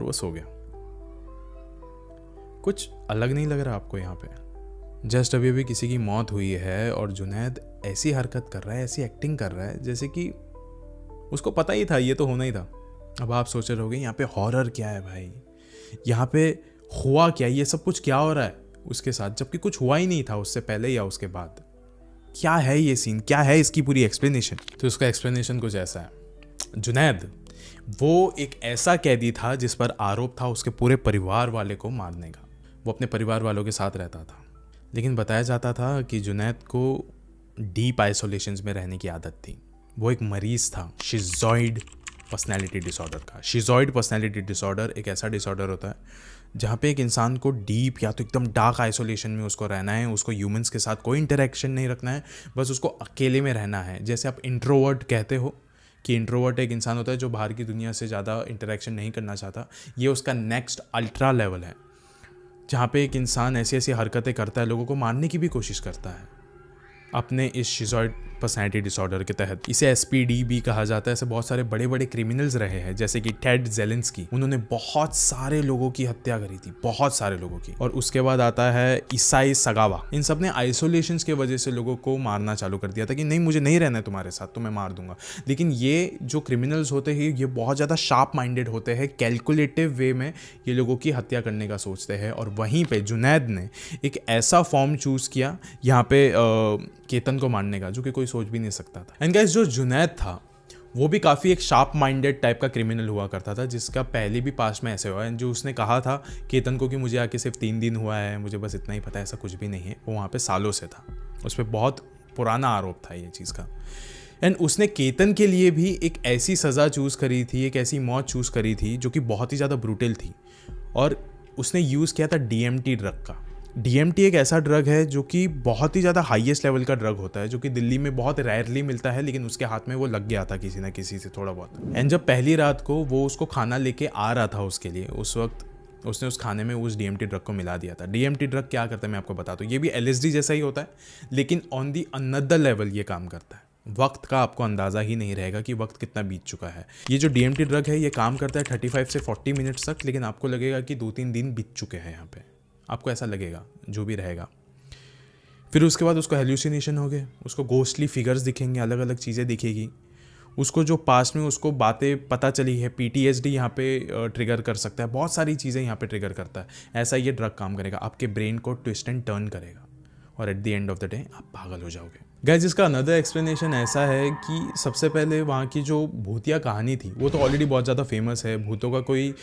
और वो सो गया। कुछ अलग नहीं लग रहा आपको यहाँ पे? जस्ट अभी अभी किसी की मौत हुई है और जुनैद ऐसी हरकत कर रहा है, ऐसी एक्टिंग कर रहा है जैसे कि उसको पता ही था ये तो होना ही था। अब आप सोच रहे होगे यहाँ पे हॉरर क्या है भाई, यहाँ पे हुआ क्या, ये सब कुछ क्या हो रहा है उसके साथ, जबकि कुछ हुआ ही नहीं था उससे पहले या उसके बाद। क्या है ये सीन, क्या है इसकी पूरी एक्सप्लेनेशन? तो उसका एक्सप्लेनेशन कुछ ऐसा है। जुनैद वो एक ऐसा कैदी था जिस पर आरोप था उसके पूरे परिवार वाले को मारने का। वो अपने परिवार वालों के साथ रहता था, लेकिन बताया जाता था कि जुनैद को डीप आइसोलेशंस में रहने की आदत थी। वो एक मरीज था शिज़ॉइड पर्सनैलिटी डिसऑर्डर का। शिज़ॉइड पर्सनैलिटी डिसऑर्डर एक ऐसा डिसऑर्डर होता है जहाँ पे एक इंसान को डीप या तो एकदम डार्क आइसोलेशन में उसको रहना है, उसको ह्यूमंस के साथ कोई इंटरेक्शन नहीं रखना है, बस उसको अकेले में रहना है। जैसे आप इंट्रोवर्ट कहते हो कि इंट्रोवर्ट एक इंसान होता है जो बाहर की दुनिया से ज़्यादा इंटरेक्शन नहीं करना चाहता, ये उसका नेक्स्ट अल्ट्रा लेवल है जहाँ पे एक इंसान ऐसी ऐसी हरकतें करता है, लोगों को मारने की भी कोशिश करता है अपने इस शिज़ॉइड पर्सनैलिटी डिसऑर्डर के तहत। इसे एसपीडी भी कहा जाता है। ऐसे बहुत सारे बड़े बड़े क्रिमिनल्स रहे हैं, जैसे कि टेड जेलेंस्की, उन्होंने बहुत सारे लोगों की हत्या करी थी, बहुत सारे लोगों की। और उसके बाद आता है इसाई सगावा। इन सब ने आइसोलेशंस की वजह से लोगों को मारना चालू कर दिया था कि नहीं मुझे नहीं रहना है तुम्हारे साथ तो मैं मार दूंगा। लेकिन ये जो क्रिमिनल्स होते हैं ये बहुत ज़्यादा शार्प माइंडेड होते हैं, कैलकुलेटिव वे में ये लोगों की हत्या करने का सोचते हैं। और वहीं पे जुनैद ने एक ऐसा फॉर्म चूज़ किया यहाँ पे केतन को मारने का, जो कि कोई सोच भी नहीं सकता था। एंड गाइस जो जुनैद था वो भी काफ़ी एक शार्प माइंडेड टाइप का क्रिमिनल हुआ करता था, जिसका पहले भी पास्ट में ऐसे हुआ है। जो उसने कहा था केतन को कि मुझे आके सिर्फ 3 दिन हुआ है, मुझे बस इतना ही पता है, ऐसा कुछ भी नहीं है। वो वहाँ पे सालों से था, उस पर बहुत पुराना आरोप था ये चीज़ का। एंड उसने केतन के लिए भी एक ऐसी सज़ा चूज़ करी थी, एक ऐसी मौत चूज़ करी थी जो कि बहुत ही ज़्यादा ब्रूटल थी। और उसने यूज़ किया था DMT ड्रग का। DMT एक ऐसा ड्रग है जो कि बहुत ही ज़्यादा हाईएस्ट लेवल का ड्रग होता है, जो कि दिल्ली में बहुत रेयरली मिलता है, लेकिन उसके हाथ में वो लग गया था किसी ना किसी से थोड़ा बहुत। एंड जब पहली रात को वो उसको खाना लेके आ रहा था उसके लिए, उस वक्त उसने उस खाने में उस DMT ड्रग को मिला दिया था। DMT ड्रग क्या करता है मैं आपको बताता हूँ। ये भी LSD जैसा ही होता है, लेकिन ऑन दी अनदर लेवल ये काम करता है। वक्त का आपको अंदाज़ा ही नहीं रहेगा कि वक्त कितना बीत चुका है। ये जो DMT ड्रग है ये काम करता है 35 से 40 मिनट्स तक, लेकिन आपको लगेगा कि 2-3 दिन बीत चुके हैं यहाँ पे, आपको ऐसा लगेगा जो भी रहेगा। फिर उसके बाद उसको हेल्यूसिनेशन हो गए, उसको घोस्टली फिगर्स दिखेंगे, अलग अलग चीज़ें दिखेगी। उसको जो पास्ट में उसको बातें पता चली है, PTSD यहाँ पे ट्रिगर कर सकता है, बहुत सारी चीज़ें यहाँ पे ट्रिगर करता है। ऐसा ये ड्रग काम करेगा, आपके ब्रेन को ट्विस्ट एंड टर्न करेगा और at the end of the day आप पागल हो जाओगे। गाइस इसका अनदर एक्सप्लेनेशन ऐसा है कि सबसे पहले वहाँ की जो भूतिया कहानी थी वो तो ऑलरेडी बहुत ज़्यादा फेमस है। भूतों का कोई